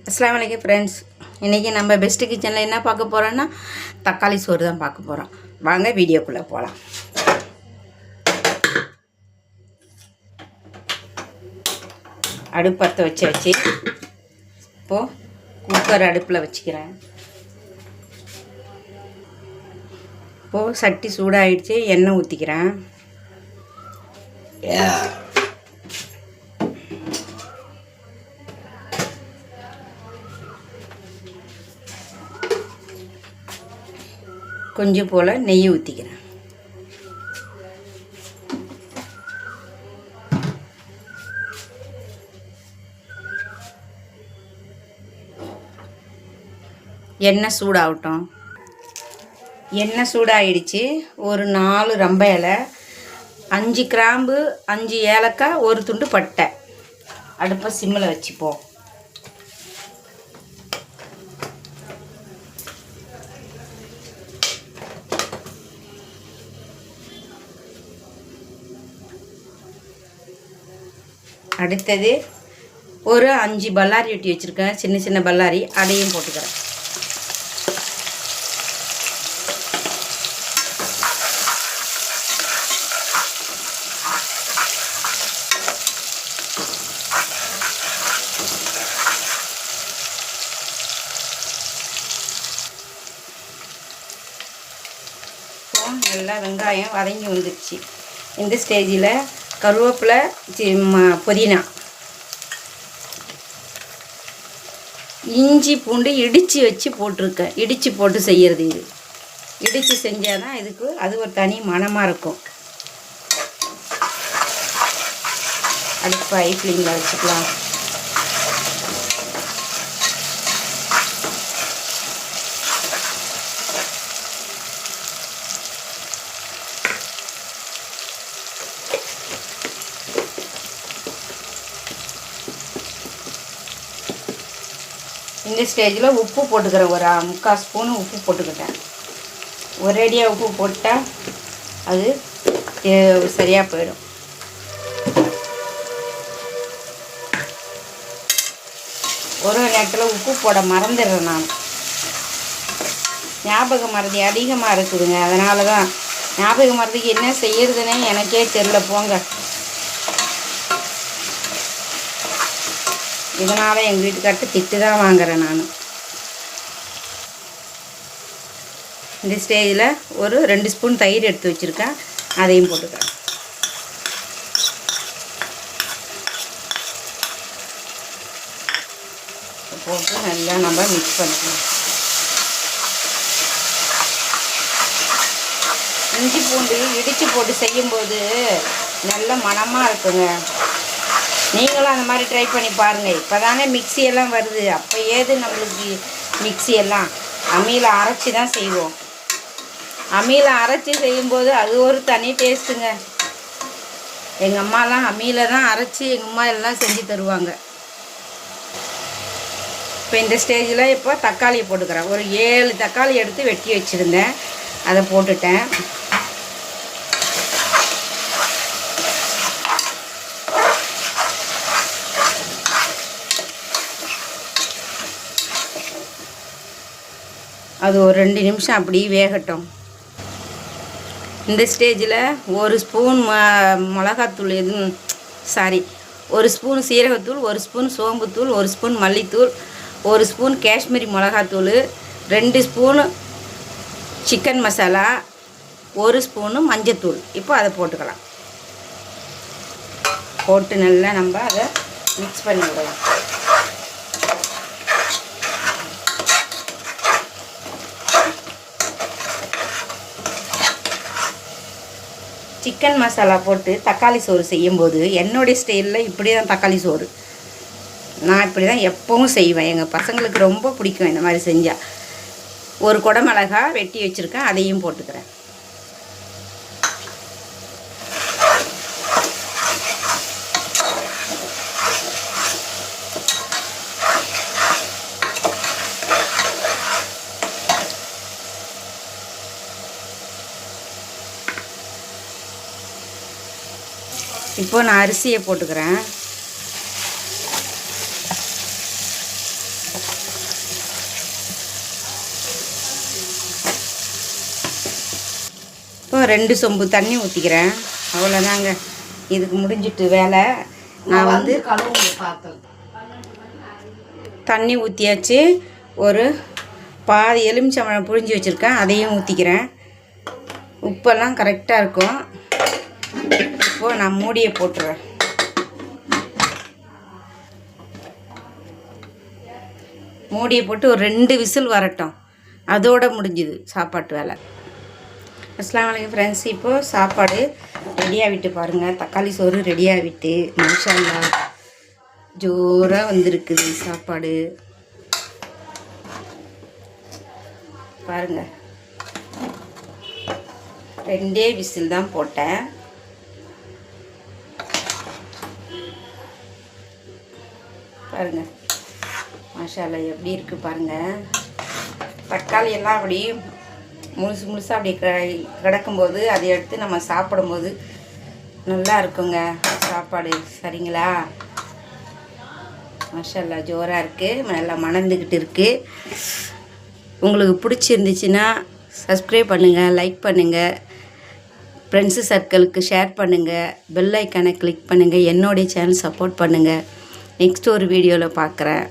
அஸ்ஸலாமு அலைக்கும் ஃப்ரெண்ட்ஸ். இன்றைக்கி நம்ம பெஸ்ட்டு கிச்சனில் என்ன பார்க்க போகிறோன்னா தக்காளி சோறு தான் பார்க்க போகிறோம். வாங்க வீடியோக்குள்ளே போகலாம். அடுப்பு பற்ற வச்சு இப்போது குக்கர் அடுப்பில் வச்சுக்கிறேன். இப்போது சட்டி சூடாகிடுச்சு, எண்ணெய் ஊற்றிக்கிறேன். கொஞ்சம் போல் நெய் ஊற்றிக்கிறேன். எண்ணெய் சூடாகட்டும். எண்ணெய் சூடாகிடுச்சு. ஒரு 4 ரம்பை இலை, 5 கிராம்பு, 5 ஏலக்காய், ஒரு துண்டு பட்டை. அடுப்பை சிம்மில் வச்சுப்போம். அடுத்தது ஒரு 5 பல்லாரி வெட்டி வச்சுருக்கேன், சின்ன சின்ன பல்லாரி, அதையும் போட்டுக்கிறேன். நல்லா வெங்காயம் வதங்கி வந்துடுச்சு. இந்த ஸ்டேஜில் கருவேப்பிலை, புதினா, இஞ்சி பூண்டு இடித்து வச்சு போட்டிருக்கேன். இடித்து போட்டு செய்கிறது இது. இடித்து செஞ்சால் தான் இதுக்கு அது ஒரு தனி மணமாக இருக்கும். அடுப்பு ஹை ஃப்ளேமில் வச்சுக்கலாம். இந்த ஸ்டேஜில் உப்பு போட்டுக்கிறேன். ஒரு 3/4 ஸ்பூனு உப்பு போட்டுக்கிட்டேன். ஒரேடியாக உப்பு போட்டால் அது சரியாக போயிடும். ஒரு நேரத்தில் உப்பு போட மறந்துடுறேன் நான். ஞாபக மறதி அதிகமாக இருக்குதுங்க. அதனால தான் ஞாபக மறதிக்கு என்ன செய்யறதுன்னே எனக்கே தெரியல போங்க. இதனால் எங்கள் வீட்டுக்கார்ட்ட திட்டு தான் வாங்குறேன் நான். இந்த ஸ்டேஜில் ஒரு 2 ஸ்பூன் தயிர் எடுத்து வச்சுருக்கேன், அதையும் போட்டுக்கிறேன். போட்டு நல்லா நம்ம மிக்ஸ் பண்ணிக்கலாம். இஞ்சி பூண்டு இடித்து போட்டு செய்யும்போது நல்ல மணமாக இருக்குங்க. நீங்களும் அந்த மாதிரி ட்ரை பண்ணி பாருங்கள். இப்போ தானே மிக்சி எல்லாம் வருது. அப்போ ஏது நம்மளுக்கு மிக்சி எல்லாம் அம்மியில் அரைச்சி தான் செய்வோம். அம்மியில் அரைச்சி செய்யும்போது அது ஒரு தனி டேஸ்ட்டுங்க. எங்கள் அம்மாலாம் அம்மியில் தான் அரைச்சி எங்கள் அம்மா எல்லாம் செஞ்சு தருவாங்க. இப்போ இந்த ஸ்டேஜில் இப்போ தக்காளியை போட்டுக்கிறேன். ஒரு 7 தக்காளி எடுத்து வெட்டி வச்சுருந்தேன், அதை போட்டுட்டேன். அது ஒரு 2 நிமிஷம் அப்படியே வேகட்டும். இந்த ஸ்டேஜில் ஒரு ஸ்பூன் மிளகாத்தூள், ஒரு ஸ்பூன் சீரகத்தூள், ஒரு ஸ்பூன் சோம்புத்தூள், ஒரு ஸ்பூன் மல்லித்தூள், ஒரு ஸ்பூன் காஷ்மீரி மிளகாத்தூள், 2 ஸ்பூனு சிக்கன் மசாலா, ஒரு ஸ்பூனு மஞ்சத்தூள். இப்போ அதை போட்டுக்கலாம். போட்டு நல்லா நம்ம அதை மிக்ஸ் பண்ணி விடலாம். சிக்கன் மசாலா போட்டு தக்காளி சோறு செய்யும்போது என்னுடைய ஸ்டைலில் இப்படி தான் தக்காளி சோறு நான் இப்படி தான் எப்பவும் செய்வேன். எங்கள் பசங்களுக்கு ரொம்ப பிடிக்கும் இந்த மாதிரி செஞ்சால். ஒரு குடமிளகா வெட்டி வச்சுருக்கேன், அதையும் போட்டுக்கிறேன். இப்போ நான் அரிசியை போட்டுக்கிறேன். இப்போ 2 சொம்பு தண்ணி ஊற்றிக்கிறேன். அவ்வளோதாங்க, இதுக்கு முடிஞ்சிட்டு வேலை. நான் வந்து தண்ணி ஊற்றியாச்சு. ஒரு பாதி எலுமிச்சம்பழம் புழிஞ்சி வச்சுருக்கேன், அதையும் ஊற்றிக்கிறேன். உப்பெல்லாம் கரெக்டாக இருக்கும். இப்போது நான் மூடியை போட்டுறேன். மூடியை போட்டு ஒரு 2 விசில் வரட்டும். அதோடு முடிஞ்சுது சாப்பாட்டு வேலை. அஸ்ஸலாமு அலைக்கும் ஃப்ரெண்ட்ஸ். இப்போது சாப்பாடு ரெடியாக விட்டு பாருங்கள். தக்காளி சோறு ரெடியாக விட்டு மாஷாஅல்லாஹ் ஜோராக வந்திருக்குது சாப்பாடு பாருங்கள். 2 விசில் தான் போட்டேன். பாருங்கள் மாஷாஅல்லாஹ் எப்படி இருக்குது பாருங்கள். தக்காளி எல்லாம் அப்படி முழுசாக அப்படி கிடக்கும்போது அதை எடுத்து நம்ம சாப்பிடும்போது நல்லா இருக்குங்க சாப்பாடு. சரிங்களா? மாஷாஅல்லாஹ் ஜோராக இருக்குது, நல்லா மணந்துக்கிட்டு இருக்குது. உங்களுக்கு பிடிச்சிருந்துச்சுன்னா சப்ஸ்கிரைப் பண்ணுங்கள், லைக் பண்ணுங்கள், ஃப்ரெண்ட்ஸு சர்க்கிளுக்கு ஷேர் பண்ணுங்கள், பெல் ஐக்கானை கிளிக் பண்ணுங்கள். என்னுடைய சேனல் சப்போர்ட் பண்ணுங்கள். நெக்ஸ்ட் ஒரு வீடியோவில் பார்க்குறேன்.